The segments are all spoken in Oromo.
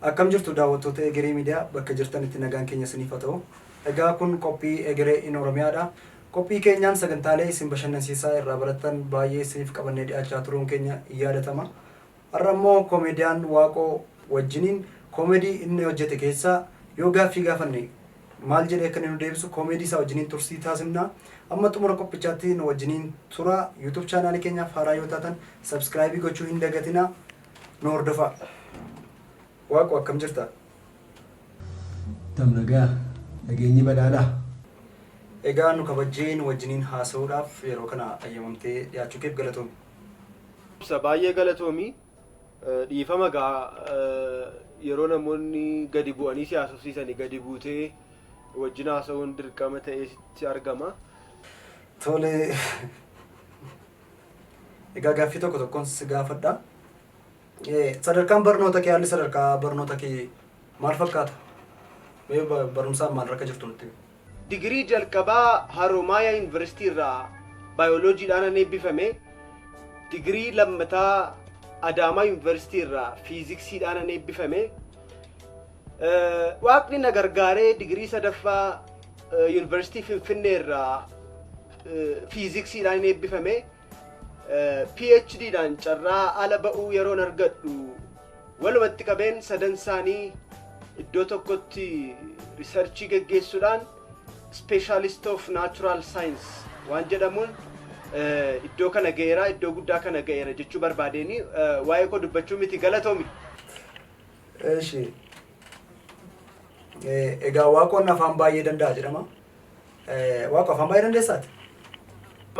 Akkam jirtu daawwattoota Egeree Miidiyaa bakka jirtanitti nagaan keenya isiniif haa ta'u. Egaa kun qophii Egeree in Oromiyaadha. Qophii keenyaan sagantaalee isin bashannansiisaa irraa barattan baay'ee isiniif qabannee dhiyaachaa turuun keenya yaadatama. Har'a immoo koomediyaan Waaqoo wajjiniin koomedii inni hojjete keessaa yoo gaaffii gaafanne maal jedhee akka nu deebisu koomedii isaa wajjiniin tursiis taasifna. Amma xumura qophichaatti nu wajjiniin tura. YouTube chaanaalii keenyaaf haaraa yoo taatan subscribe gochuu hin dagatinaa. Nu hordofaa. Waaqoo akkam jirta? Tamnagaa nageenyi badhaadhaa. Egaa nu kabajjeen wajjiniin haasa'uudhaaf yeroo kana ayyamamtee dhiyaachuu keef galatoomi. Baay'ee galatoomi. Dhiifama gaa yeroo namoonni gadi bu'anii si haasofsiisanii gadi buutee wajjin haasa'uun dirqama ta'ee sitti argama. Tole. Egaa gaaffii tokko tokkoon si gaafadha. Sadarkaan barnoota kee haalli sadarkaa barnoota kee maal fakkaata? Barumsaan maal rakka jirtu nutti? Digirii jalqabaa Haroomayaa Yuunivarsiitii irraa baayoloojiidhaan eebbifame. Digirii lammataa Adaamaa Yuunivarsiitii irraa fiiziksiidhaan eebbifame. Waaqni na gargaaree digirii sadaffaa Yuunivarsiitii Finfinnee irraa fiiziksiidhaan eebbifame. PhDdhaan carraa ala ba'uu yeroon argadhu walumatti qabeen sadan isaanii iddoo tokkotti riisarchii geggeessuudhaan Specialist of Natural Science waan jedhamuun iddoo kana ga'eera, iddoo guddaa kana ga'eera jechuu barbaadeeni waa'ee koo dubbachuu miti galatoomi. Eeshi. Egaa Waaqoon afaan baay'ee danda'a jedhama. Waaqoo afaan baay'ee dandeessaati?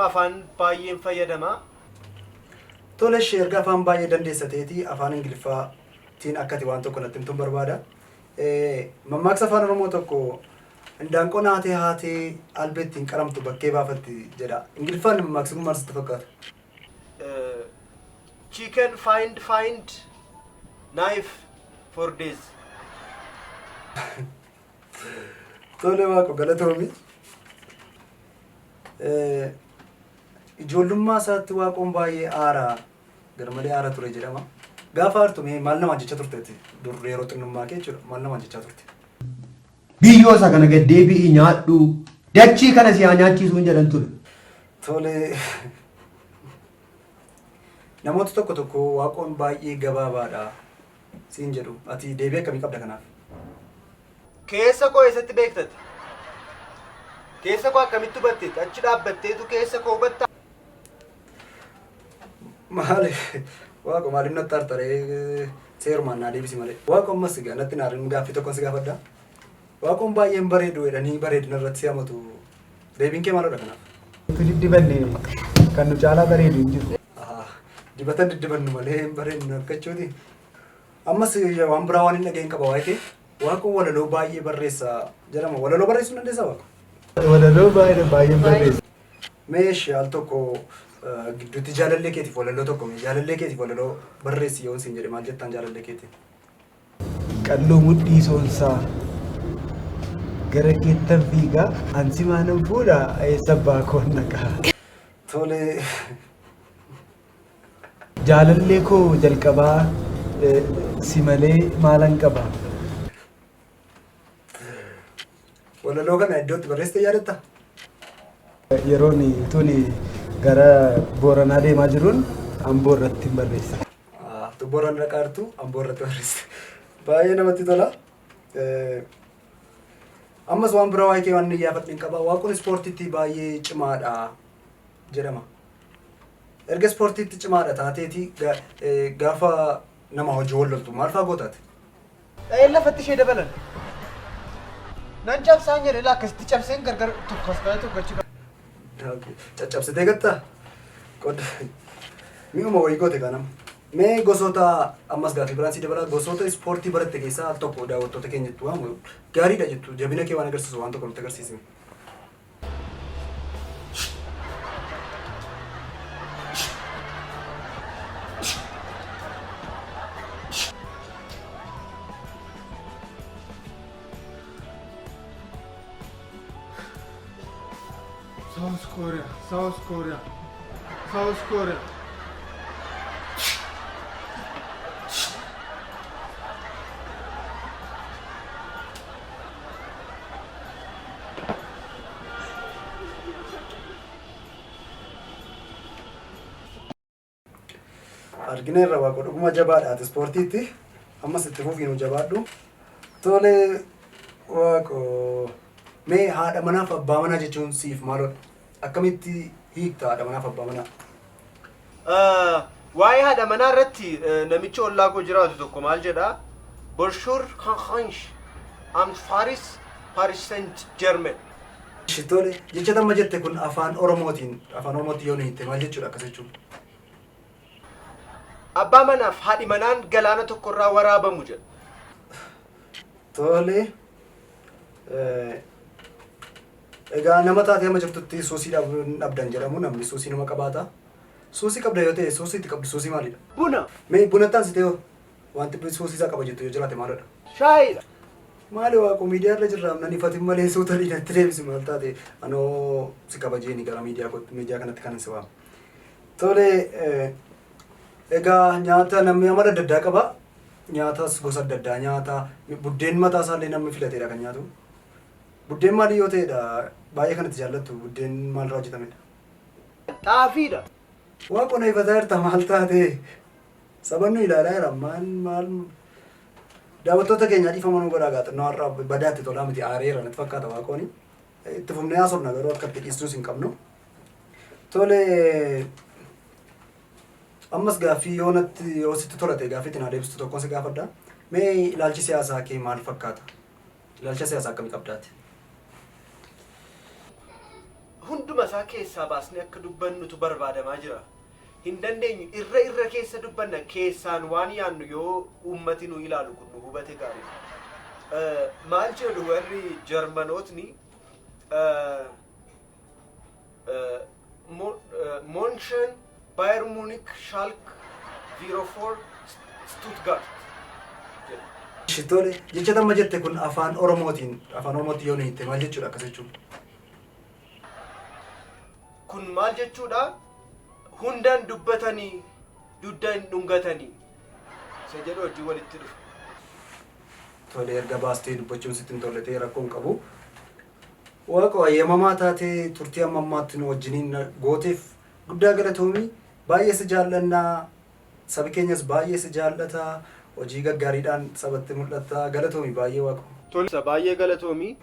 Afaan baay'een fayyadama. Tole erga afaan baay'ee dandeessateeti afaan Ingiliffaatiin akkati waan tokko natti himtuun barbaada. Mammaaksa afaan Oromoo tokko indaanqoon haatee albeettiin qaramtu bakkee baafatti jedha. Ingiliffaan mammaaksi kun maal sitti fakkaata? Chicken find knife for days. Tole Waaqoo galatoomi. Ijoollummaa isaatti Waaqoon baay'ee aaraa garmalee aaraa ture jedhama. Gaafa aartume maal nama jechaa turteetti? Dur yeroo xinnummaa kee jechuudha maal nama jechaa turte? Biyyoo isa kana gad deebi'i nyaadhu. Dachii kana si haa nyaachisuu hin jedhan ture. Tole. Namoota tokko tokko Waaqoon baay'ee gabaabaadha siin jedhu. Ati deebii akkamii qabda kanaaf? Keessa koo eessatti beektate? Keessa koo akkamitti hubatteetti? Achi dhaabbatteetu keessa koo hubatta? Maali? Waaqo maaliif natti tartaree seerumaan naa deebisi malee. Waaqo ammas natti naarin gaaffii tokkoon si gaafadha. Waaqoon baay'een bareedu jedhanii bareedina irratti si hamatu. Deebiin kee maalodha kanaaf? Diddibanne kan nu caalaa bareedu hin jiru. Dibata diddibannu malee bareedina argachuuti. Ammas waan biraa waan hin dhageen qaba waa'ee kee. Waaqoon walaloo baay'ee barreessa jedhama. Walaloo barreessuu dandeessaa Waaqo? Walaloo baay'ee barreessa. Meeshii al tokko gidduutti jaalallee keetiif walaloo tokko jaalallee keetiif walaloo barreessi yoo siin jedhe maal jettaan jaalallee keetiif? Qalloo mudhii soonsaa gara keettan fiigaa ansi maanan fuudha eessa baakoon naqaa. Tole. Jaalallee koo jalqabaa si malee maalan qaba. Walaloo kana iddootti barreessitee yaadatta? Yeroon tuni gara Booranaa deemaa jiruun Amboo irratti barreessa. Tu Booranaa dhaqaartu Amboo irratti barreessa. Baay'ee namatti tola. Ammas waan biraa waa'ee kee waan iyyaafadhe qaba. Waaqoon ispoortiitti baay'ee cimaadha jedhama. Erga ispoortiitti cimaadha taateeti gaafa nama hojii wal loltu maal fa'aa gootaati? Lafatti ishee dabalan. Nan cabsaan jedhe akkasitti cabseen gargar tokkos ta'e tokkochi. Caccabsitee gattaa? Mi'uma wayii goote kanama. Mee gosoota ammas gaaffii biraan si dabala gosoota ispoortii baratte keessaa al tokko daawwattoota keenyatti waamu gaariidha jettu jabina kee waan agarsiisu waan tokko nutti agarsiisne. South Korea. argineerra waaqoo dhuguma jabaadhaati ispoortiitti ammas itti fufiinu jabaadhu. Tole waaqoo mee haadha manaaf abbaa manaa jechuun siif maalodha? Akkamitti hiikta haadha manaaf abbaa manaa? Waa'ee haadha manaa irratti namichi ollaa koo jiraatu tokko maal jedhaa? Bonjour, Kankansh, I'm Paris Saint-Germain. Tole jecha amma jette kun afaan Oromootiin yoo hiitte maal jechuudha akkas jechuun? Abbaa manaaf haadhi manaan galaana tokkorraa waraabamu jedha. Tole egaa nama taatee amma jirtutti suusii dhabdan jedhamu namni suusii nama qabaata. Suusii qabda yoo ta'e suusii itti qabdu suusii maalidha? Buna. Mee bunattaan si ta'e wanti suusii isaa qaba jettu yoo jiraate maalidha? Shaayidha. Maali waaqoo miidiyaa irra jirra namni fatiin malee suuta dhiidatti deebisi maal taate anoo si kabajeeni gara miidiyaa kanatti kan si waamu. Tole egaa nyaata namni amala adda addaa qaba. Nyaatas gosa adda addaa nyaata buddeen mataa isaallee namni filateedha kan nyaatu. Buddeen maali yoo ta'edha baay'ee kanatti jaallattu buddeen maalirraa hojjetamedha? Xaafiidha. Waaqoo na ifataa jirta maal taate sabannu ilaalaa jira maal daawwattoota keenya dhiifamanuu godhaa gaaxannoo har'a badaatti tolaa miti aareera natti fakkaata waaqooni. Itti fufnee haasofna garuu akka itti dhiistuus hin qabnu. Tole ammas gaaffii yoo sitti tolate gaaffii itti naa deebistu tokkoon si gaafadha. Mee ilaalchi siyaasaa kee maal fakkaata? Ilaalcha siyaasaa akkamii qabdaati? Hunduma isaa keessaa baasnee akka dubbannutu barbaadamaa jira. Hin dandeenyu irra keessa dubbanna keessaan waan yaannu yoo uummati nu ilaalu kun nu hubate gaarii. Maal jedhu warri Jarmanootni Monchen Bayern Munich Schalke 04 Stuttgart. Tole jecha amma jette kun afaan Oromootiin yoo hiitte maal jechuudha akkas jechuun? Kun maal jechuudha? Hundaan dubbatanii duddaan dhungatanii isa jedhu hojii walitti dhufu. Tole erga baastee dubbachuun sitti hin tolletee rakkoon qabu. Waaqoo ayyamamaa taatee turtii amma ammaatti nu wajjiniin gooteef guddaa galatoomii. Baay'ee si jaallannaa sabi keenyas baay'ee si jaallata hojii gaggaariidhaan sabatti mul'ata galatoomii baay'ee waaqoo. Tole baay'ee galatoomii.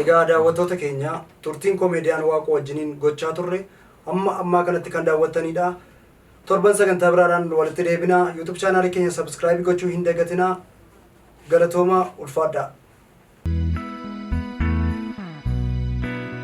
Egaa daawwattoota keenya turtiin komeediyaan waaqoo wajjiniin gochaa turre ammaa kanatti kan daawwattanidha. Torban sagantaa biraadhaan walitti deebinaa. YouTube chaanaalii keenya subscribe gochuu hin dagatinaa. Galatoomaa ulfaadhaa.